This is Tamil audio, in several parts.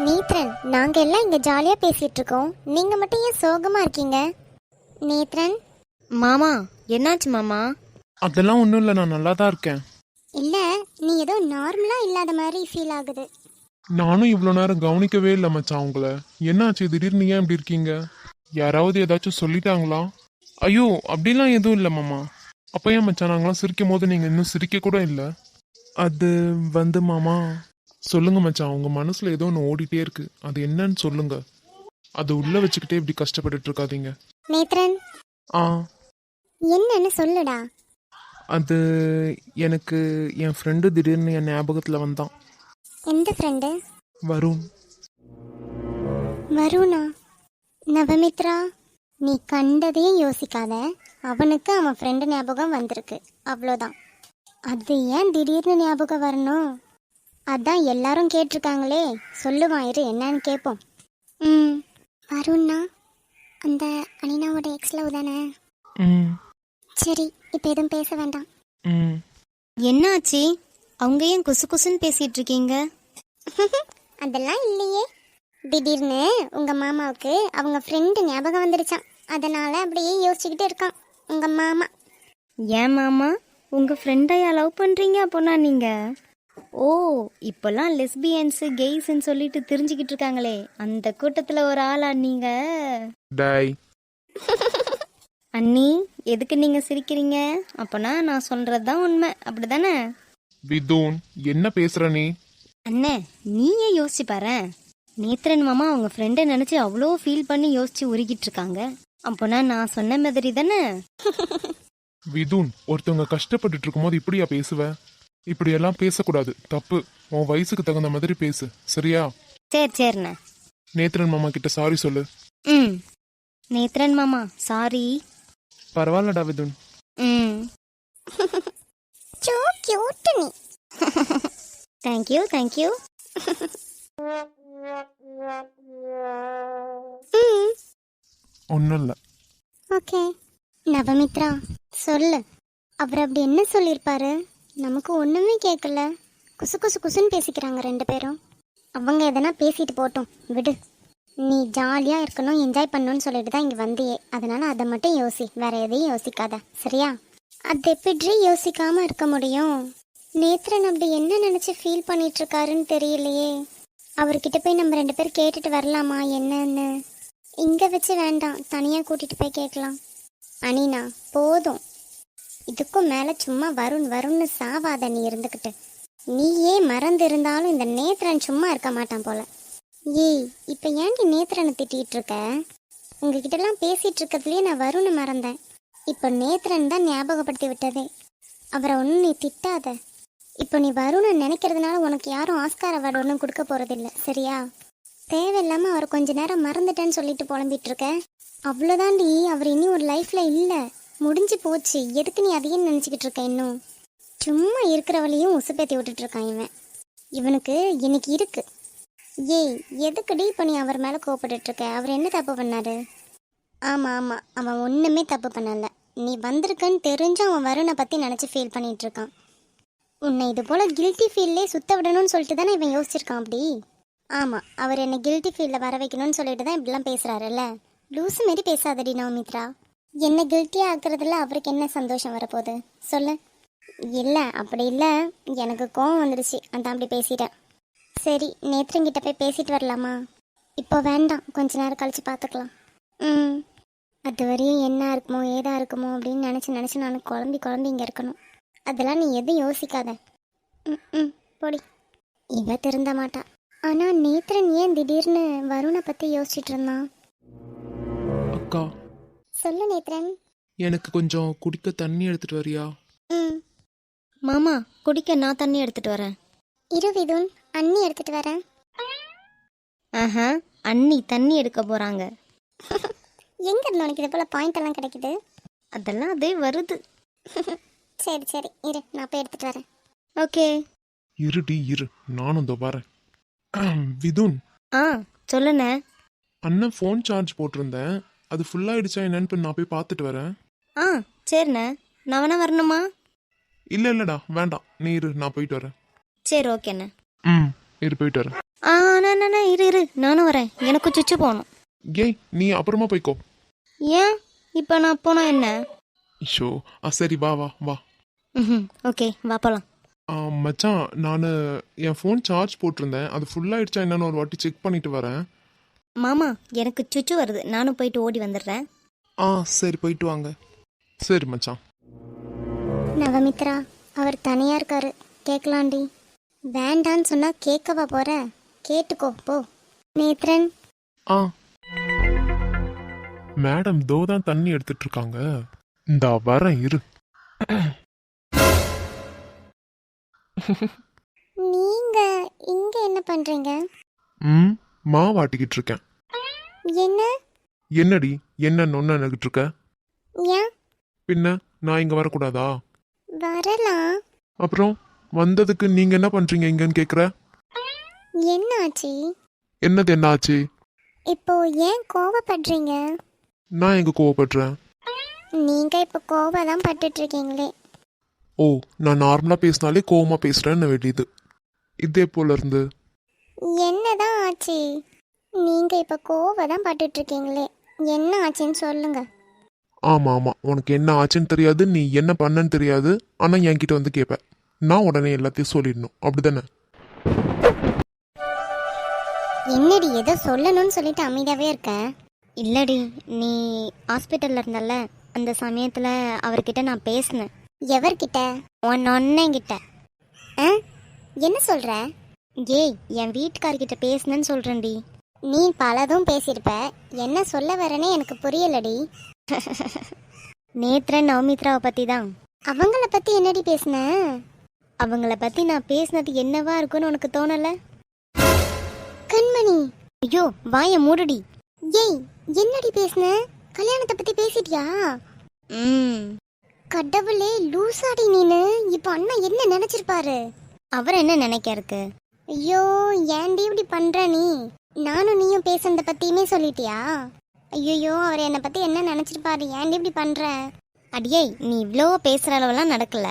நேத்ரன், நாங்க எல்லாம் இங்க ஜாலியா பேசிட்டு இருக்கோம். நீங்க மட்டும் ஏன் சோகமா இருக்கீங்க? நேத்ரன். மாமா, என்னாச்சு மாமா? அதெல்லாம் ஒன்றும் இல்லை, நான் நல்லா தான் இருக்கேன். இல்ல, நீ ஏதோ நார்மலா இல்லாத மாதிரி ஃபீல் ஆகுது. நானும் இவ்வளோ நேரம் கவனிக்கவே இல்லை மச்சான் உங்களை. என்னாச்சு திடீர்னு ஏன் இப்படி இருக்கீங்க? யாராவது ஏதாச்சும் சொல்லிட்டாங்களா? ஐயோ, அப்படிலாம் எதுவும் இல்லை மாமா. அப்போ ஏன் மச்சான் நாங்களாம் சிரிக்கும் போது நீங்கள் இன்னும் சிரிக்க கூட இல்லை? அது மாமா, சொல்லுங்க மச்சான், உங்க மனசுல ஏதோ ஒன்று ஓடிட்டே இருக்கு. அது என்னன்னு சொல்லுங்க. அது உள்ள வச்சுக்கிட்டே இப்படி கஷ்டப்பட்டுட்டு இருக்காதீங்க. நேத்ரன். ஆ, என்னன்னு சொல்லுடா. அது எனக்கு என் ஃப்ரெண்டு திடீர்னு என் ஞாபகத்தில் வந்தான். எந்த ஃப்ரெண்டு? வருண். வருணா? நவமித்ரா, நீ கண்டதையும் யோசிக்காத. அவனுக்கு அவன் ஃப்ரெண்டு ஞாபகம் வந்திருக்கு, அவ்வளோதான். அது ஏன் திடீர்னு ஞாபகம் வரணும்? அதான் எல்லாரும் கேட்டிருக்காங்களே, சொல்லுவான், இரு என்னன்னு கேட்போம். வருணா அந்த அனினாவோட எக்ஸ் லவ் தானே? சரி, இப்போ எதுவும் பேச வேண்டாம். என்னாச்சு? அவங்க ஏன் குசு குசுன்னு பேசிட்டு இருக்கீங்க? அதெல்லாம் இல்லையே. திடீர்னு உங்க மாமாவுக்கு அவங்க ஃப்ரெண்டு ஞாபகம் வந்துருச்சான். அதனால அப்படியே யோசிச்சுக்கிட்டு இருக்கான் உங்க மாமா. ஏன் மாமா, உங்க ஃப்ரெண்டையா லவ் பண்றீங்க அப்போனா நீங்க? ஓ, இப்பெல்லாம் லெஸ்பியன்ஸ் கெய்ஸ்ன்னு சொல்லிட்டு தெரிஞ்சுக்கிட்டு இருக்காங்களே, அந்த கூட்டத்துல ஒரு ஆளா நீங்க? டாய். அண்ணி, எதுக்கு நீங்க சிரிக்கிறீங்க? அப்பனா நான் சொல்றதுதான் உண்மை, அப்படிதானே? விதூன், என்ன பேசுற நீ? அண்ணே, நீயே யோசிச்சு பாரு. நேத்ரன் மாமா அவங்க ஃப்ரெண்டை நினைச்சு அவ்வளோ ஃபீல் பண்ணி யோசிச்சு உருகிட்டு இருக்காங்க. அப்போனா நான் சொன்ன மாதிரி தானே? விதூன், ஒருத்தவங்க கஷ்டப்பட்டுட்டு இருக்கும்போது இப்படியா பேசுவ? இப்படியெல்லாம் பேசக்கூடாது, தப்பு. உன் வயசுக்கு தகுந்த மாதிரி பேசு, சரியா? சரி சரிண்ணே. நேத்ரன் மாமா கிட்ட சாரி சொல்லு. நேத்ரன் மாமா சாரி. பரவாயில்லடா விதுன். சோ கியூட் நீ. Thank you thank you. ஒன்றும் இல்லை. ஓகே நவமித்ரா, சொல்லு. அவர் அப்படி என்ன சொல்லியிருப்பாரு? நமக்கு ஒன்றுமே கேட்கல. குசு குசு குசுன்னு பேசிக்கிறாங்க ரெண்டு பேரும். அவங்க எதனா பேசிட்டு போட்டோம், விடு. நீ ஜாலியாக இருக்கணும், என்ஜாய் பண்ணணும்னு சொல்லிட்டு தான் இங்கே வந்தியே. அதனால அதை மட்டும் யோசி, வேற எதையும் யோசிக்காத, சரியா? அது எப்படி யோசிக்காம இருக்க முடியும்? நேத்ரன் அப்படி என்ன நினச்சி ஃபீல் பண்ணிட்டு இருக்காருன்னு தெரியலையே. அவர்கிட்ட போய் நம்ம ரெண்டு பேரும் கேட்டுட்டு வரலாமா என்னன்னு? இங்கே வச்சு வேண்டாம், தனியாக கூட்டிகிட்டு போய் கேட்கலாம். அனினா, போதும். இதுக்கும் மேலே சும்மா வருண் வருண்னு சாவாத நீ இருந்துக்கிட்டு. நீயே மறந்து இருந்தாலும் இந்த நேத்ரன் சும்மா இருக்க மாட்டான் போல. ஏய், இப்போ ஏன்டி நேத்ரனை திட்டிகிட்டு இருக்க? உங்ககிட்டலாம் பேசிகிட்டு இருக்கிறதுலையே நான் வருணை மறந்தேன். இப்போ நேத்ரன் தான் ஞாபகப்படுத்தி விட்டதே. அவரை ஒன்றும் நீ திட்டாத. இப்போ நீ வருணை நினைக்கிறதுனால உனக்கு யாரும் ஆஸ்கார் அவார்டு ஒன்றும் கொடுக்க போகிறதில்ல, சரியா? தேவையில்லாமல் அவரை கொஞ்ச நேரம் மறந்துட்டேன்னு சொல்லிட்டு புலம்பிட்டு இருக்க. அவ்வளோதாண்டி, அவர் இனி ஒரு லைஃப்பில் இல்லை, முடிஞ்சு போச்சு. எதுக்கு நீ அதையும் நினச்சிக்கிட்டு இருக்க? இன்னும் சும்மா இருக்கிறவளையும் உசுப்பேத்தி விட்டுட்டு இருக்கான் இவன். இவனுக்கு இன்னைக்கு இருக்கு. ஏய், எதுக்குடி இப்போ நீ அவர் மேலே கோவப்பட்டு இருக்க? அவர் என்ன தப்பு பண்ணாரு? ஆமாம் ஆமாம், அவன் ஒன்றுமே தப்பு பண்ணலை. நீ வந்திருக்கன்னு தெரிஞ்சும் அவன் வருணை பற்றி நினச்சி ஃபீல் பண்ணிட்டு இருக்கான். உன்னை இது போல் கில்ட்டி ஃபீல்லே சுத்த விடணும்னு சொல்லிட்டு தானே இவன் யோசிச்சிருக்கான் அப்படி. ஆமாம், அவர் என்னை கில்ட்டி ஃபீல்டில் வர வைக்கணும்னு சொல்லிட்டு தான் இப்படிலாம் பேசுகிறாருல்ல. லூஸு மாரி பேசாதடி நவமித்ரா. என்ன கில்ட்டியாக ஆக்குறதுல அவருக்கு என்ன சந்தோஷம் வரப்போகுது சொல்லு? இல்லை, அப்படி இல்லை, எனக்கு கோவம் வந்துடுச்சு, அதான் அப்படி பேசிட்டேன். சரி, நேத்ரங்கிட்ட போய் பேசிட்டு வரலாமா? இப்போ வேண்டாம், கொஞ்ச நேரம் கழித்து பார்த்துக்கலாம். அது வரையும் என்ன இருக்குமோ ஏதா இருக்குமோ அப்படின்னு நினச்சி நான் குழம்பி இங்கே இருக்கணும். அதெல்லாம் நீ எதுவும் யோசிக்காத. போடி. இவ திருந்த மாட்டா. ஆனால் நேத்ரன் ஏன் திடீர்னு வருணை பற்றி யோசிச்சுட்டு இருந்தான்? அக்கா, சொல்லு நேத்ரன். எனக்கு கொஞ்சம் குடிக்க தண்ணி எடுத்துட்டு வரியா? மாமா, குடிக்க நான் தண்ணி எடுத்துட்டு வரேன். இரு விதுன், அண்ணி எடுத்துட்டு வரேன். ஆஹா, அண்ணி தண்ணி எடுக்க போறாங்க. எங்க இருந்து உனக்கு இது போல பாயிண்ட் எல்லாம் கிடைக்குது? அதெல்லாம் அதே வருது. சரி சரி, இரு, நான் போய் எடுத்துட்டு வரேன். ஓகே. இருடி இரு, நானும் இதோ வரேன். விதுன். சொல்லுண்ணே. அண்ணன் ஃபோன் சார்ஜ் போட்டிருந்தேன், அது ஃபுல்லாகிடுச்சா என்னன்னு நான் போய் பார்த்துட்டு வரேன். சரிண்ணே. நான் வேணா வரணுமா? இல்லை இல்லைடா, வேண்டாம், நீ இரு, நான் போயிட்டு வரேன். சரி, ஓகேண்ணே. இரு, போயிட்டு வரேன். இரு இரு நானும் வரேன். எனக்கு சுச்சு போகணும். ஏய் நீ அப்புறமா போய்க்கோ. ஏன் இப்போ நான் போனா என்ன? ஷோ சரி வா வா வா. ஓகே வா போலாம். மச்சான் நான் என் ஃபோன் சார்ஜ் போட்டிருந்தேன், அது ஃபுல்லாகிடுச்சா என்னன்னு ஒரு வாட்டி செக் பண்ணிட்டு வரேன். மாமா எனக்கு சுச்சு வருது, நானும் போயிட்டு ஓடி வந்துடுறேன். சரி போயிட்டு வாங்க. சரி மச்சான். நவமித்ரா அவர் தனியா இருக்காரு, கேட்கலாண்டி. வேண்டான்னு சொன்னா கேட்கவா போற? கேட்டுக்கோ போ. நேத்ரன். மேடம் தோ தான் தண்ணி எடுத்துட்டு இருக்காங்க, இந்தா வரேன் இரு. நீங்க இங்க என்ன பண்றீங்க? மாவாட்டிக்கிட்டு இருக்கேன். என்ன? என்னடி என்ன நொன்னுகிட்டு இருக்க? ஏன்? பின்ன நான் இங்க வரக்கூடாதா? வரலாம். அப்புறம் வந்ததுக்கு நீங்க என்ன பண்றீங்க இங்கன்னு கேக்குற? என்ன ஆச்சு? என்னது என்ன ஆச்சு? இப்போ ஏன் கோவப்படுறீங்க? நான் எங்க கோவப்படுறேன்? நீங்க இப்போ கோவம் தான் பட்டுட்டு இருக்கீங்களே. ஓ நான் நார்மலா பேசினாலே கோவமா பேசுறேன்னு வேண்டியது இதே போல இருந்து. என்னதான் ஆச்சு? நீங்க இப்போ கோவம் தான் பட்டுட்டு இருக்கீங்களே, என்ன ஆச்சுன்னு சொல்லுங்க. ஆமா ஆமா, உனக்கு என்ன ஆச்சுன்னு தெரியாது, நீ என்ன பண்ணன்னு தெரியாது, ஆனா என்கிட்ட வந்து கேட்ப, நான் உடனே எல்லாத்தையும் சொல்லிடணும், அப்படிதானே? என்னடி ஏதோ சொல்லணும்னு சொல்லிட்டு அமைதியாவே இருக்க? இல்லடி, நீ ஹாஸ்பிட்டல்ல இருந்தல்ல, அந்த சமயத்துல அவர்கிட்ட நான் பேசினேன். எவர்கிட்ட? உன் அண்ணன்கிட்ட. என்ன சொல்ற? ஏய் என் வீட்டுக்காரர்கிட்ட பேசினேன்னு சொல்றேன்டி. நீ பலதும் பேசியிருப்ப, என்ன சொல்ல வரேனே எனக்கு புரியலடி. நேத்ரன் நவமித்ராவை பத்தி தான். அவங்கள பத்தி என்னடி பேசுன? அவங்கள பத்தி நான் பேசினது என்னவா இருக்குன்னு உனக்கு தோணல? கண்மணி. ஐயோ வாய மூடுடி. ஏய் என்னடி பேசுன? கல்யாணத்தை பத்தி பேசிட்டியா? கடவுளே லூசாடி நீனு. இப்போ அண்ணா என்ன நினைச்சிருப்பாரு? அவர் என்ன நினைக்க இருக்கு? ஐயோ ஏன்டி இப்படி பண்ற நீ? நானும் நீயும் பேசுனத பத்தியுமே சொல்லிட்டியா? ஐயோ அவர் என்னை பத்தி என்ன நினைச்சிருப்பாரு? ஏன்டி இப்படி பண்ற? அடியே நீ இவ்வளோ பேசுற அளவெல்லாம் நடக்கல,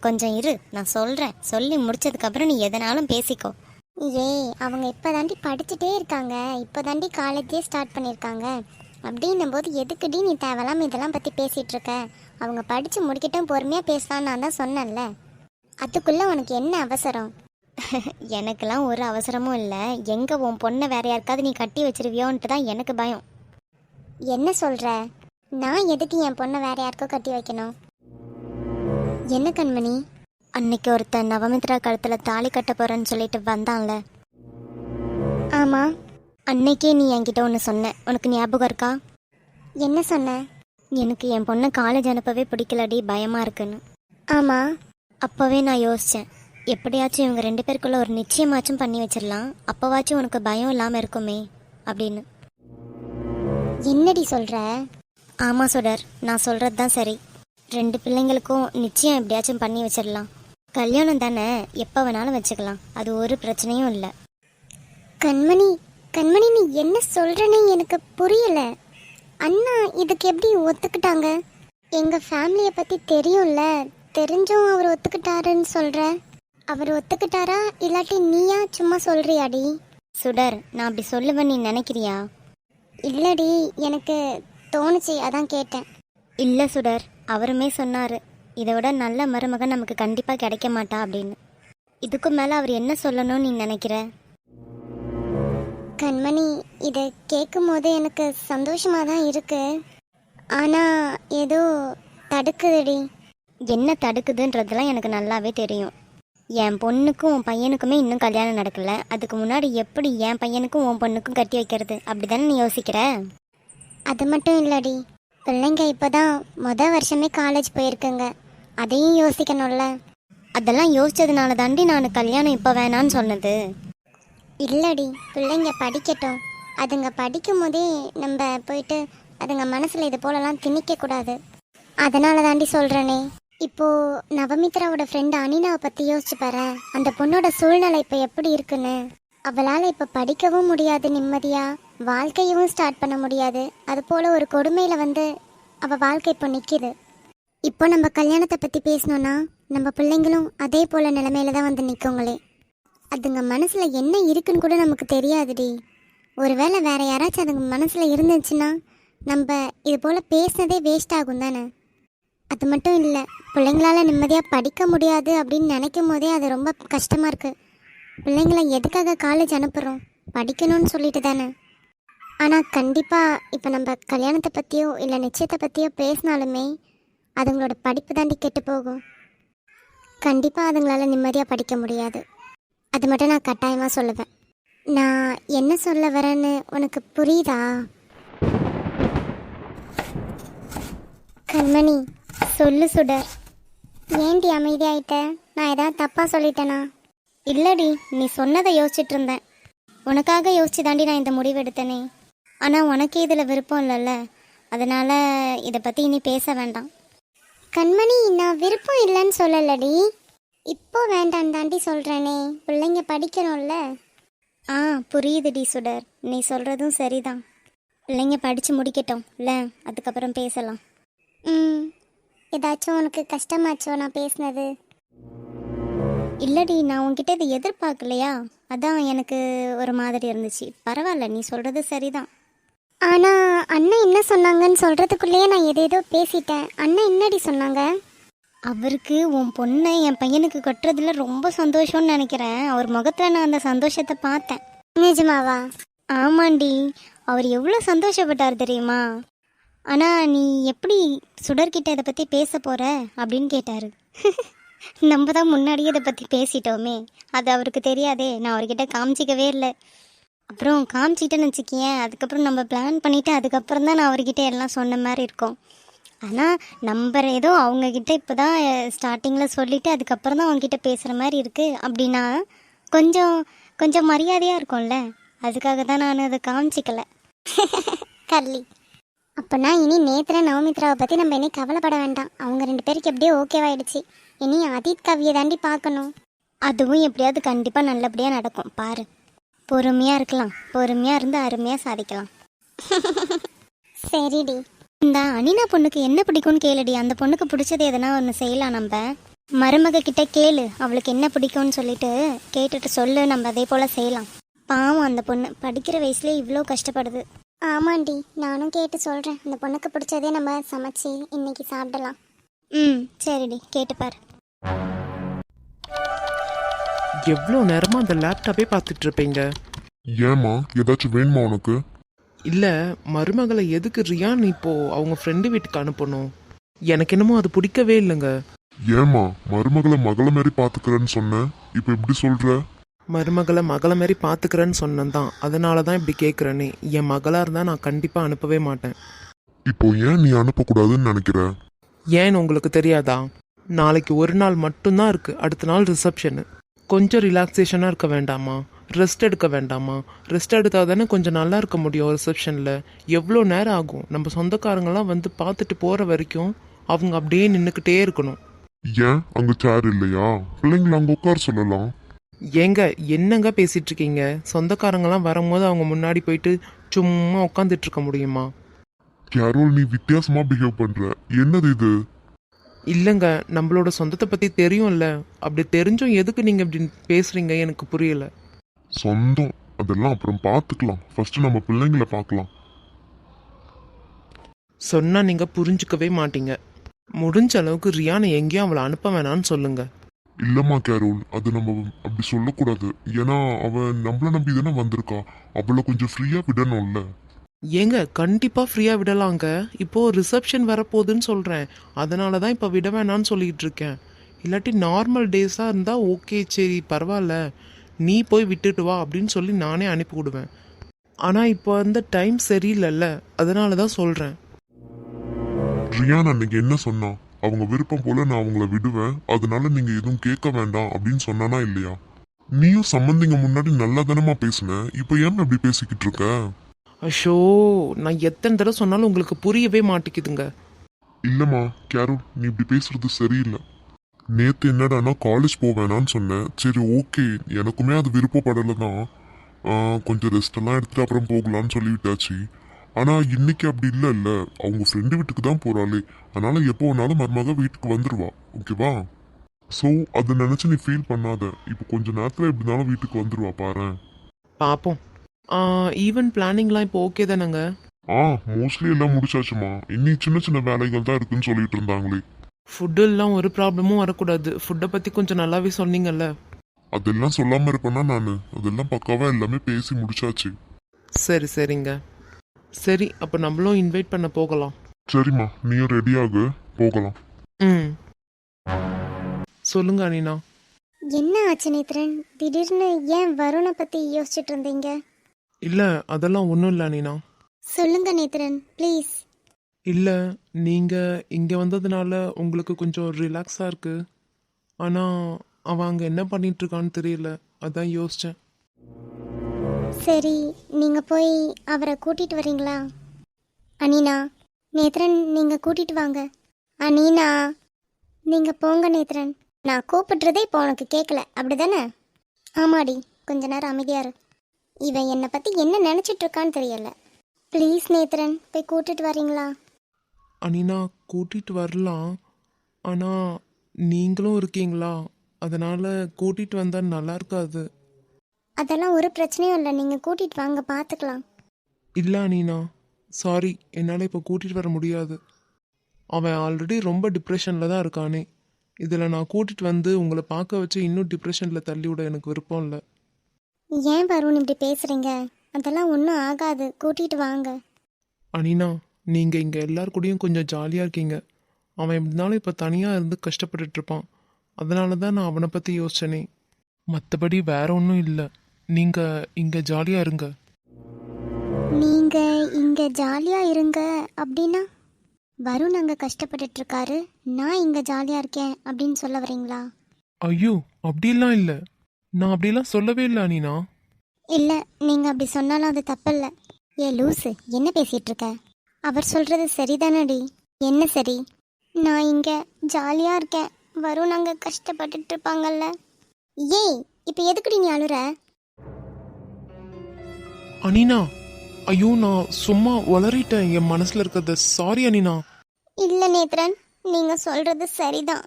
கொஞ்சம் இரு நான் சொல்றேன். சொல்லி முடிச்சதுக்கு அப்புறம் நீ எதனாலும் பேசிக்கோ. ஏய் அவங்க இப்போதாண்டி படிச்சுட்டே இருக்காங்க, இப்போதாண்டி காலேஜே ஸ்டார்ட் பண்ணியிருக்காங்க. அப்படின்னும் போது எதுக்குடி நீ தேவையில்லாம இதெல்லாம் பற்றி பேசிகிட்டு இருக்க? அவங்க படித்து முடிக்கட்டும், பொறுமையாக பேசலான்னு நான் தான் சொன்னேன்ல. அதுக்குள்ளே உனக்கு என்ன அவசரம்? எனக்கெல்லாம் ஒரு அவசரமும் இல்லை. எங்கே உன் பொண்ணை வேற யாருக்காவது நீ கட்டி வச்சிருவியோன்ட்டு தான் எனக்கு பயம். என்ன சொல்கிற? நான் எதுக்கு என் பொண்ணை வேற யாருக்கோ கட்டி வைக்கணும்? என்ன கண்மணி? அன்னைக்கு ஒருத்தன் நவமித்ரா கழுத்தில் தாலி கட்ட போறேன்னு சொல்லிட்டு வந்தான்ல. ஆமாம். அன்னைக்கே நீ என்கிட்ட ஒன்று சொன்ன, உனக்கு ஞாபகம் இருக்கா? என்ன சொன்ன? எனக்கு என் பொண்ணை காலேஜ் அனுப்பவே பிடிக்கலடி, பயமாக இருக்குன்னு. ஆமாம். அப்போவே நான் யோசித்தேன், எப்படியாச்சும் இவங்க 2 பேருக்குள்ள ஒரு நிச்சயமாச்சும் பண்ணி வச்சிடலாம், அப்போவாச்சும் உனக்கு பயம் இல்லாமல் இருக்குமே அப்படின்னு. என்னடி சொல்கிற? ஆமாம் சுடர், நான் சொல்கிறது தான் சரி. 2 பிள்ளைங்களுக்கும் நிச்சயம் எப்படியாச்சும் பண்ணி வச்சிடலாம். கல்யாணம் தானே, எப்போ வேணாலும் வச்சுக்கலாம், அது ஒரு பிரச்சனையும் இல்லை. கண்மணி கண்மணி நீ என்ன சொல்கிறன்னு எனக்கு புரியலை. அண்ணா இதுக்கு எப்படி ஒத்துக்கிட்டாங்க? எங்கள் ஃபேமிலியை பற்றி தெரியும்ல, தெரிஞ்சும் அவர் ஒத்துக்கிட்டாருன்னு சொல்கிற. அவர் ஒத்துக்கிட்டாரா இல்லாட்டி நீயா சும்மா சொல்கிறியாடி? சுடர், நான் அப்படி சொல்லுவேன் நீ நினைக்கிறியா? இல்லடி, எனக்கு தோணுச்சு, அதான் கேட்டேன். இல்லை சுடர், அவருமே சொன்னார், இதை விட நல்ல மருமகன் நமக்கு கண்டிப்பாக கிடைக்க மாட்டா அப்படின்னு. இதுக்கு மேலே அவர் என்ன சொல்லணும்னு நீ நினைக்கிற? கண்மணி இதை கேட்கும் போது எனக்கு சந்தோஷமாக தான் இருக்கு, ஆனால் ஏதோ தடுக்குதுடி. என்ன தடுக்குதுன்றதெல்லாம் எனக்கு நல்லாவே தெரியும். என் பொண்ணுக்கும் உன் பையனுக்குமே இன்னும் கல்யாணம் நடக்கல, அதுக்கு முன்னாடி எப்படி என் பையனுக்கும் உன் பொண்ணுக்கும் கட்டி வைக்கிறது அப்படி தானே நீ யோசிக்கிற? அது மட்டும் இல்லடி, பிள்ளைங்க இப்போதான் வருஷமே காலேஜ் போயிருக்குங்க, அதையும் யோசிக்கணும்ல. அதெல்லாம் யோசிச்சதுனால தாண்டி நான் கல்யாணம் இப்போ வேணான்னு சொன்னது. இல்லடி, பிள்ளைங்க படிக்கட்டும், அதுங்க படிக்கும் போதே நம்ம போயிட்டு அதுங்க மனசில் இது போலலாம் திணிக்கக்கூடாது, அதனால தாண்டி சொல்கிறேனே. இப்போது நவமித்ராவோட ஃப்ரெண்டு அனினாவை பற்றி யோசிச்சு பாரு, அந்த பொண்ணோட சூழ்நிலை இப்போ எப்படி இருக்குன்னு. அவளால் இப்போ படிக்கவும் முடியாது, நிம்மதியாக வாழ்க்கையவும் ஸ்டார்ட் பண்ண முடியாது, அது போல் ஒரு கொடுமையில் வந்து அவள் வாழ்க்கை இப்போ நிற்கிது. இப்போ நம்ம கல்யாணத்தை பற்றி பேசணுன்னா நம்ம பிள்ளைங்களும் அதே போல் நிலைமையில தான் வந்து நிற்குங்களே. அதுங்க மனசுல என்ன இருக்குன்னு கூட நமக்கு தெரியாதுடி. ஒருவேளை வேற யாராச்சும் அதுங்க மனசுல இருந்துச்சுன்னா நம்ம இது போல பேசுனதே வேஸ்ட் ஆகும் தானே. அது மட்டும் இல்லை, பிள்ளைங்களால நிம்மதியாக படிக்க முடியாது அப்படின்னு நினைக்கும் போதே அது ரொம்ப கஷ்டமாக இருக்குது. பிள்ளைங்களை எதுக்காக காலேஜ் அனுப்புகிறோம்? படிக்கணும்னு சொல்லிட்டு தானே. ஆனால் கண்டிப்பாக இப்போ நம்ம கல்யாணத்தை பற்றியோ இல்லை நிச்சயத்தை பற்றியோ பேசினாலுமே அதுங்களோட படிப்பு தாண்டி கெட்டு போகும். கண்டிப்பாக அதுங்களால நிம்மதியாக படிக்க முடியாது. அது மட்டும் நான் கட்டாயமாக சொல்லுவேன். நான் என்ன சொல்ல வரேன்னு உனக்கு புரியுதா? கண்மணி, சொல்லு சுடர். ஏன்டி அமைதியாயிட்ட? நான் ஏதாவது தப்பாக சொல்லிட்டேனா? இல்லடி, நீ சொன்னதை யோசிச்சுட்டு இருந்தேன். உனக்காக யோசிச்சு தாண்டி நான் இந்த முடிவு எடுத்தேனே. ஆனால் உனக்கே இதில் விருப்பம் இல்லைல்ல, அதனால் இதை பற்றி இனி பேச வேண்டாம். கண்மணி, நான் விருப்பம் இல்லைன்னு சொல்லலடி, இப்போ வேண்டாம் தாண்டி சொல்கிறேனே. பிள்ளைங்க படிக்கணும்ல. ஆ, புரியுதுடி சுடர், நீ சொல்கிறதும் சரிதான். பிள்ளைங்க படித்து முடிக்கட்டும் இல்லை, அதுக்கப்புறம் பேசலாம். ஏதாச்சும் உனக்கு கஷ்டமாச்சோ நான் பேசினது? இல்லடி, நான் உன்கிட்ட இதை எதிர்பார்க்கலையா, அதான் எனக்கு ஒரு மாதிரி இருந்துச்சு. பரவாயில்ல, நீ சொல்கிறது சரிதான். ஆனால் அண்ணன் என்ன சொன்னாங்கன்னு சொல்கிறதுக்குள்ளேயே நான் ஏதேதோ பேசிட்டேன். அண்ணன் என்னடி சொன்னாங்க? அவருக்கு உன் பொண்ணை என் பையனுக்கு கட்டுறதுல ரொம்ப சந்தோஷம்னு நினைக்கிறேன். அவர் முகத்தில் நான் அந்த சந்தோஷத்தை பார்த்தேன். நிஜமாவா? ஆமாண்டி, அவர் எவ்வளோ சந்தோஷப்பட்டார் தெரியுமா. ஆனால் நீ எப்படி சுடர்கிட்ட இதை பற்றி பேச போகிற அப்படின்னு கேட்டார். நம்ம தான் முன்னாடியே இதை பற்றி பேசிட்டோமே, அது அவருக்கு தெரியாதே. நான் அவர்கிட்ட காமிச்சிக்கவே இல்லை. அப்புறம் காமிச்சிட்டேன்னு வச்சுக்கியேன், அதுக்கப்புறம் நம்ம பிளான் பண்ணிவிட்டு அதுக்கப்புறம் தான் நான் அவர்கிட்ட எல்லாம் சொன்ன மாதிரி இருக்கோம். ஆனால் நம்ம ஏதோ அவங்கக்கிட்ட இப்போ தான் ஸ்டார்டிங்கில் சொல்லிவிட்டு அதுக்கப்புறம் தான் அவங்ககிட்ட பேசுகிற மாதிரி இருக்குது அப்படின்னா கொஞ்சம் கொஞ்சம் மரியாதையாக இருக்கும்ல. அதுக்காக தான் நான் அதை காமிச்சிக்கலை. கள்ளி. அப்போனா இனி நேத்ரா நவமித்ராவை பற்றி நம்ம இனி கவலைப்பட வேண்டாம். அவங்க 2 பேருக்கு எப்படியோ ஓகேவாயிடுச்சு. இனி ஆதித் கவியை தாண்டி பார்க்கணும். அதுவும் எப்படியாவது கண்டிப்பாக நல்லபடியாக நடக்கும் பாரு. பொறுமையாக இருக்கலாம், பொறுமையாக இருந்து அருமையாக சாதிக்கலாம். சரிடி. இந்த அனினா பொண்ணுக்கு என்ன பிடிக்கும்னு கேளுடி. அந்த பொண்ணுக்கு பிடிச்சது எதனா ஒன்று செய்யலாம். நம்ம மருமக கிட்ட கேளு, அவளுக்கு என்ன பிடிக்கும்னு சொல்லிட்டு கேட்டுட்டு சொல்லு, நம்ம அதே போல் செய்யலாம். பாவம், அந்த பொண்ணு படிக்கிற வயசுலேயே இவ்வளோ கஷ்டப்படுது. ஆமாண்டி, நானும் கேட்டு சொல்கிறேன். அந்த பொண்ணுக்கு பிடிச்சதே நம்ம சமைச்சு இன்னைக்கு சாப்பிடலாம். சரிடி, கேட்டுப்பார். எவ்வளோ நேரமா அந்த லேப்டாப்பே பார்த்துட்டு இருப்பீங்க? ஏமா, ஏதாச்சும் வேணுமா உனக்கு? இல்லை, மருமகளை எதுக்கு ரியான் இப்போ அவங்க ஃப்ரெண்டு வீட்டுக்கு அனுப்பணும்? எனக்கு என்னமோ அது பிடிக்கவே இல்லைங்க. ஏமா, மருமகளை மகளை மாதிரி பாத்துக்கிறேன்னு சொன்ன, இப்ப எப்படி சொல்ற? மருமகளை மகளை மாதிரி பார்த்துக்கிறேன்னு சொன்னேன் தான், அதனால தான் இப்படி கேட்குறேனே. என் மகளாக இருந்தால் நான் கண்டிப்பாக அனுப்பவே மாட்டேன். இப்போ ஏன் நீ அனுப்பக்கூடாதுன்னு நினைக்கிற? ஏன்னு உங்களுக்கு தெரியாதா? நாளைக்கு ஒரு நாள் மட்டும்தான் இருக்குது, அடுத்த நாள் ரிசப்ஷனு. கொஞ்சம் ரிலாக்ஸேஷனாக இருக்க வேண்டாமா? ரெஸ்ட் எடுக்க வேண்டாமா? ரெஸ்ட் எடுத்தால் தானே கொஞ்சம் நல்லா இருக்க முடியும் ரிசப்ஷனில். எவ்வளோ நேரம் ஆகும்? நம்ம சொந்தக்காரங்களாம் வந்து பார்த்துட்டு போகிற வரைக்கும் அவங்க அப்படியே நின்றுக்கிட்டே இருக்கணும். ஏன் அங்க சேர் இல்லையா? பிள்ளைங்களை அங்க உட்கார சொல்லலாம். ஏங்க என்னங்க பேசிட்டு இருக்கீங்க? சொந்தக்காரங்களாம் வரும்போது அவங்க முன்னாடி போயிட்டு சும்மா உட்காந்துட்டு இருக்க முடியுமா? கேரோல், நீ வித்தியாசமா பிஹேவ் பண்ற. என்னது இது? இல்லைங்க, நம்மளோட சொந்தத்தை பற்றி தெரியும்ல. அப்படி தெரிஞ்சும் எதுக்கு நீங்கள் இப்படி பேசுகிறீங்க எனக்கு புரியல. சொந்தம் அதெல்லாம் அப்புறம் பார்த்துக்கலாம். ஃபர்ஸ்ட் நம்ம பிள்ளைங்களை பார்க்கலாம். சொன்னால் நீங்கள் புரிஞ்சுக்கவே மாட்டீங்க. முடிஞ்ச அளவுக்கு ரியானை எங்கேயும் அவளை அனுப்ப வேணான்னு சொல்லுங்க. இல்லம்மா கேரோல், அது நம்ம அப்படி சொல்லக்கூடாது. ஏன்னா அவ நம்மள நம்பி தானே வந்திருக்கா. அவளை கொஞ்சம் ஃப்ரீயா விடணும்ல. ஏங்க கண்டிப்பாக ஃப்ரீயாக விடலாங்க. இப்போது ரிசப்ஷன் வரப்போகுதுன்னு சொல்கிறேன், அதனால தான் இப்போ விட வேணான்னு சொல்லிகிட்டு இருக்கேன். இல்லாட்டி நார்மல் டேஸாக இருந்தால் ஓகே, சரி பரவாயில்ல, நீ போய் விட்டுட்டு வா அப்படின்னு சொல்லி நானே அனுப்பி விடுவேன். ஆனால் இப்போ அந்த டைம் சரியில்லைல்ல, அதனால தான் சொல்கிறேன். ரியான் அன்னைக்கு என்ன சொன்னா? அவங்க விருப்பம் போல நான் அவங்கள விடுவேன், அதனால நீங்க எதுவும் கேட்க வேண்டாம் அப்படின்னு சொன்னானா இல்லையா? நீயும் சம்பந்திங்க முன்னாடி நல்லா தானமா பேசுன, இப்போ ஏன் அப்படி பேசிக்கிட்டு இருக்க? அஷோ, நான் எத்தனை தடவை சொன்னாலும் உங்களுக்கு புரியவே மாட்டேங்குதுங்க. இல்லம்மா கேரோல், நீ இப்படி பேசுறது சரியில்லை. நேத்து என்னடானா காலேஜ் போவேணான்னு சொன்னேன். சரி ஓகே, எனக்குமே அது விருப்பப்படலை தான். கொஞ்சம் ரெஸ்ட் எல்லாம் எடுத்துட்டு அப்புறம் போகலான்னு சொல்லி விட்டாச்சு. ஆனா இன்னைக்கு அப்படி இல்ல, அவங்க ஃப்ரெண்டு வீட்டுக்கு தான் போறாளே, அதனால எப்போ வேணாலும் மருமக வீட்டுக்கு வந்துருவா. ஓகேவா? ஸோ அதை நினச்சி நீ ஃபீல் பண்ணாத. இப்போ கொஞ்ச நேரத்தில் எப்படினாலும் வீட்டுக்கு வந்துடுவா பாரேன். பார்ப்போம். ஈவெண்ட் பிளானிங்லாம் இப்போ ஓகே தானேங்க? மோஸ்ட்லி எல்லாம் முடிச்சாச்சுமா. இன்னி சின்ன சின்ன வேலைகள் தான் இருக்குன்னு சொல்லிட்டு இருந்தாங்களே. ஃபுட்டெல்லாம் ஒரு ப்ராப்ளமும் வரக்கூடாது. ஃபுட்டை பற்றி கொஞ்சம் நல்லாவே சொன்னீங்கல்ல. அதெல்லாம் சொல்லாம இருப்பேன்னா நான். அதெல்லாம் பக்காவா எல்லாமே பேசி முடிச்சாச்சு. சரி சரிங்க. சரி அப்போ நம்மளும் இன்வைட் பண்ண போகலாம். சரிம்மா, நீயும் ரெடியாக போகலாம். ம் சொல்லுங்க அனினா. என்ன ஆச்சு நேத்ரன்? திடீர்னு ஏன் வருணை பற்றி யோசிச்சுட்டு இருந்தீங்க? இல்லை அதெல்லாம் ஒன்றும் இல்லை அனினா. சொல்லுங்க நேத்ரன் ப்ளீஸ். இல்லை நீங்கள் இங்கே வந்ததுனால உங்களுக்கு கொஞ்சம் ரிலாக்ஸாக இருக்கு. ஆனால் அவன் அங்கே என்ன பண்ணிட்டு இருக்கான்னு தெரியல, அதான் யோசித்தேன். சரி நீங்கள் போய் அவரை கூட்டிகிட்டு வரீங்களா? அனீனா, நேத்ரன் நீங்கள் கூட்டிகிட்டு வாங்க. அனீனா, நீங்கள் போங்க நேத்ரன். நான் கூப்பிடுறதே இப்போ உனக்கு கேட்கல அப்படி தானே? ஆமாடி, கொஞ்ச நேரம் அமைதியாரு. இவன் என்னை பற்றி என்ன நினச்சிட்டு இருக்கான்னு தெரியல. ப்ளீஸ் நேத்ரன் போய் கூட்டிட்டு வரீங்களா? அனினா கூட்டிகிட்டு வரலாம், ஆனால் நீங்களும் இருக்கீங்களா, அதனால் கூட்டிகிட்டு வந்தால் நல்லா இருக்காது. அதெல்லாம் ஒரு பிரச்சனையும் இல்லை, நீங்கள் கூட்டிகிட்டு வாங்க பார்த்துக்கலாம். இல்லை அனினா, சாரி, என்னால் இப்போ கூட்டிகிட்டு வர முடியாது. அவன் ஆல்ரெடி ரொம்ப டிப்ரெஷனில் தான் இருக்கானே. இதில் நான் கூட்டிகிட்டு வந்து உங்களை பார்க்க வச்சு இன்னும் டிப்ரெஷனில் தள்ளி விட எனக்கு விருப்பம் இல்லை. ஏன் வருண் இப்படி பேசுகிறீங்க? அதெல்லாம் ஒன்றும் ஆகாது, கூட்டிகிட்டு வாங்க. அனினா, நீங்கள் இங்கே எல்லார் கூடயும் கொஞ்சம் ஜாலியாக இருக்கீங்க. அவன் எப்படினாலும் இப்போ தனியாக இருந்து கஷ்டப்பட்டுட்டு இருப்பான். அதனால தான் நான் அவனை பற்றி யோசிச்சேனே. மற்றபடி வேற ஒன்றும் இல்லை. நீங்கள் இங்கே ஜாலியாக இருங்க. நீங்கள் இங்கே ஜாலியாக இருங்க அப்படின்னா வருண் அங்கே கஷ்டப்பட்டுட்டு இருக்காரு, நான் இங்கே ஜாலியாக இருக்கேன் அப்படின்னு சொல்ல வரீங்களா? ஐயோ அப்படிலாம் இல்லை, நான் அப்படிலாம் சொல்லவே இல்லை அனினா. இல்லை, நீங்கள் அப்படி சொன்னாலும் அது தப்பில்லை. ஏ லூசு, என்ன பேசிகிட்டு இருக்க? அவர் சொல்கிறது சரிதானடி? என்ன சரி? நான் இங்கே ஜாலியாக இருக்கேன், வருண் அங்கே கஷ்டப்பட்டுட்டு இருப்பாங்கல்ல. ஏய், இப்போ எதுக்குடி நீ அழுற? அனினா, ஐயோ நான் சும்மா உளறிட்டேன் என் மனசில் இருக்கிறத. சாரி அனினா. இல்லை நேத்ரன், நீங்கள் சொல்கிறது சரிதான்.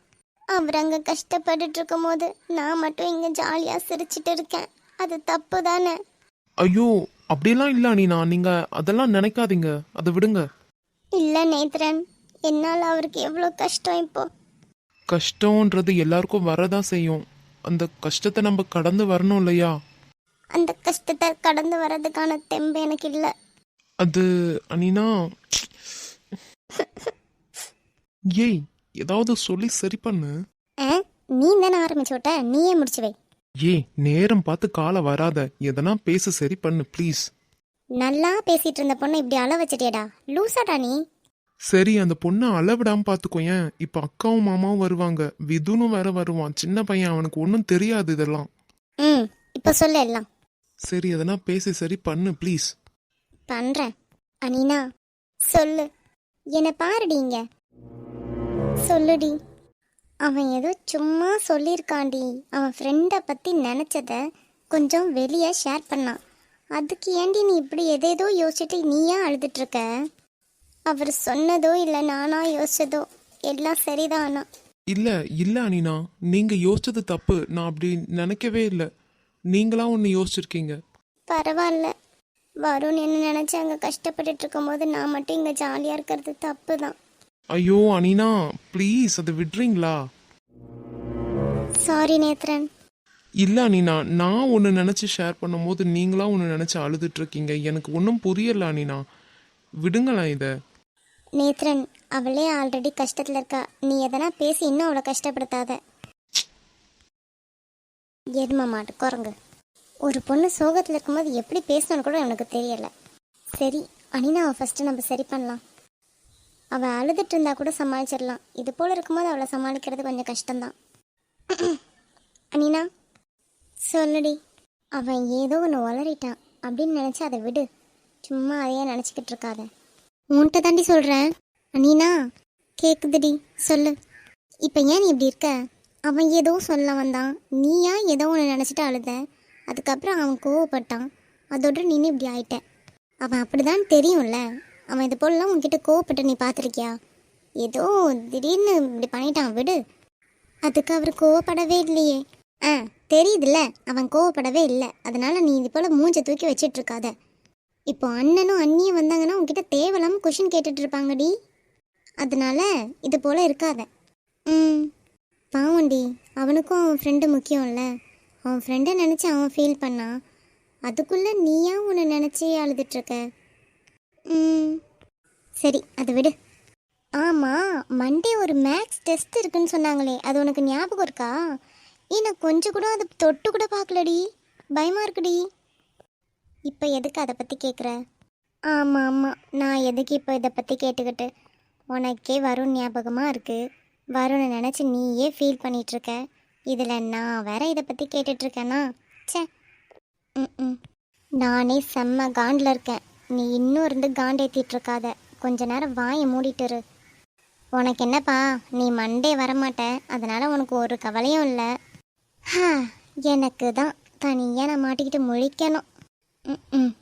அவர் அங்கே கஷ்டப்பட்டுட்டு இருக்கும் போது நான் மட்டும் இங்கே ஜாலியாக சிரிச்சிட்டு இருக்கேன், அது தப்பு தானே? ஐயோ அப்படிலாம் இல்லை அனினா, நீங்கள் அதெல்லாம் நினைக்காதீங்க, அதை விடுங்க. இல்லை நேத்ரன், என்னால் அவருக்கு எவ்வளோ கஷ்டம் இப்போ. கஷ்டம்ன்றது எல்லாருக்கும் வரதான் செய்யும். அந்த கஷ்டத்தை நம்ம கடந்து வரணும் இல்லையா? அந்த கஷ்டத்தை கடந்து வர்றதுக்கான தெம்பு எனக்கு இல்லை. அது அனினா. ஏய் ஏதாவது சொல்லி சரி பண்ணு. நீ தானே ஆரம்பிச்சு விட்ட, நீயே முடிச்சு வை. ஏய் நேரம் பார்த்து காலை வராத, எதனா பேச சரி பண்ணு ப்ளீஸ். நல்லா பேசிட்டு இருந்த பொண்ணை இப்படி அள வச்சிட்டியடா, லூசாடா நீ. சரி அந்த பொண்ணை அளவிடாம பார்த்துக்கோயேன். இப்போ அக்காவும் மாமாவும் வருவாங்க, விதுனும் வேற வருவான். சின்ன பையன், அவனுக்கு ஒன்றும் தெரியாது இதெல்லாம். இப்போ சொல்லு எல்லாம். சரி எதனா பேசி சரி பண்ணு ப்ளீஸ். பண்றேன். அனீனா சொல்லு, என்னை பாருடிங்க. சொல்லுடி. அவன் ஏதோ சும்மா சொல்லியிருக்காண்டி, அவன் ஃப்ரெண்டை பற்றி நினச்சத கொஞ்சம் வெளியே ஷேர் பண்ணான். அதுக்கு ஏண்டி நீ இப்படி எதேதோ யோசிச்சுட்டு நீயா அழுதுட்ருக்க? அவர் சொன்னதோ இல்லை நானா யோசிச்சதோ எல்லாம் சரிதானா? இல்லை இல்லை அனினா, நீங்கள் யோசிச்சது தப்பு. நான் அப்படி நினைக்கவே இல்லை. நீங்களா ஒன்று யோசிச்சிருக்கீங்க. பரவாயில்ல, வருண் என்ன நினச்சி அங்கே கஷ்டப்பட்டுட்டு இருக்கும்போது நான் மட்டும் இங்கே ஜாலியாக இருக்கிறது தப்பு தான். ஐயோ அனினா ப்ளீஸ், அதை விடுறீங்களா? சாரி நேத்ரன். இல்லை அனினா, நான் ஒன்று நினச்சி ஷேர் பண்ணும்போது நீங்களா ஒன்று நினச்சி அழுதுட்ருக்கீங்க. எனக்கு ஒன்றும் புரியல அனினா, விடுங்களேன் இதை. நேத்ரன், அவளே ஆல்ரெடி கஷ்டத்தில் இருக்கா, நீ எதனா பேசி இன்னும் அவளை கஷ்டப்படுத்தாத. எரும மாட்டு குரங்கு. ஒரு பொண்ணு சோகத்தில் இருக்கும்போது எப்படி பேசணும்னு கூட எனக்கு தெரியலை. சரி அனினாவை ஃபஸ்ட்டு நம்ம சரி பண்ணலாம். அவள் அழுதுட்டு இருந்தா கூட சமாளிச்சிடலாம், இது போல் இருக்கும்போது அவளை சமாளிக்கிறது கொஞ்சம் கஷ்டம்தான். அனினா சொல்லுடி. அவன் ஏதோ ஒன்று வளரிட்டான் அப்படின்னு நினச்சி அதை விடு, சும்மா அதையே நினச்சிக்கிட்டு இருக்காத. உன்கிட்ட தாண்டி சொல்கிறேன். அனினா கேட்குதுடி, சொல்லு. இப்போ ஏன் நீ இப்படி இருக்க? அவன் ஏதோ சொல்ல வந்தான், நீயா ஏதோ ஒன்று நினச்சிட்டு அழுத. அதுக்கப்புறம் அவன் கோவப்பட்டான், அதோட நீனு இப்படி ஆயிட்ட. அவன் அப்படிதான் தெரியும்ல. அவன் இது போலலாம் உன்கிட்ட கோவப்பட்டு நீ பார்த்துருக்கியா? ஏதோ திடீர்னு இப்படி பண்ணிட்டான், விடு. அதுக்கு அவர் கோவப்படவே இல்லையே. ஆ, தெரியுதுல்ல, அவன் கோவப்படவே இல்லை. அதனால நீ இது போல் மூஞ்ச தூக்கி வச்சிட்டு இருக்காத. இப்போ அண்ணனும் அண்ணியும் வந்தாங்கன்னா உன்கிட்ட தேவையில்லாமல் கொஷின் கேட்டுட்டு இருப்பாங்கடி. அதனால இது போல் இருக்காத. ம், பாவண்டி, அவனுக்கும் அவன் ஃப்ரெண்டு முக்கியம்ல. அவன் ஃப்ரெண்டை நினச்சி அவன் ஃபீல் பண்ணான். அதுக்குள்ளே நீயா உன்னை நினச்சி அழுதுட்ருக்க. ம், சரி, அதை விடு. ஆமாம், மண்டே ஒரு மேக்ஸ் டெஸ்ட் இருக்குன்னு சொன்னாங்களே, அது உனக்கு ஞாபகம் இருக்கா? நான் கொஞ்சம் கூட அதை தொட்டு கூட பார்க்கலடி, பயமாக இருக்குடி. இப்போ எதுக்கு அதை பற்றி கேட்குற? ஆமாம் ஆமாம், நான் எதுக்கு இப்போ இதை பற்றி கேட்டுக்கிட்டு? உனக்கே வருண் ஞாபகமாக இருக்குது. வருணை நினச்சி நீயே ஃபீல் பண்ணிகிட்ருக்க. இதில் நான் வேற இதை பற்றி கேட்டுட்ருக்கேனா? ச்சே. ம், நானே செம்ம காண்டில் இருக்கேன். நீ இன்னும் இருந்து காண்டேற்றிட்டு இருக்காத. கொஞ்ச நேரம் வாயை மூடிட்டுரு. உனக்கு என்னப்பா, நீ மண்டே வரமாட்ட, அதனால் உனக்கு ஒரு கவலையும் இல்லை. எனக்கு தான் தனியாக நான் மாட்டிக்கிட்டு முழிக்கணும். ம்.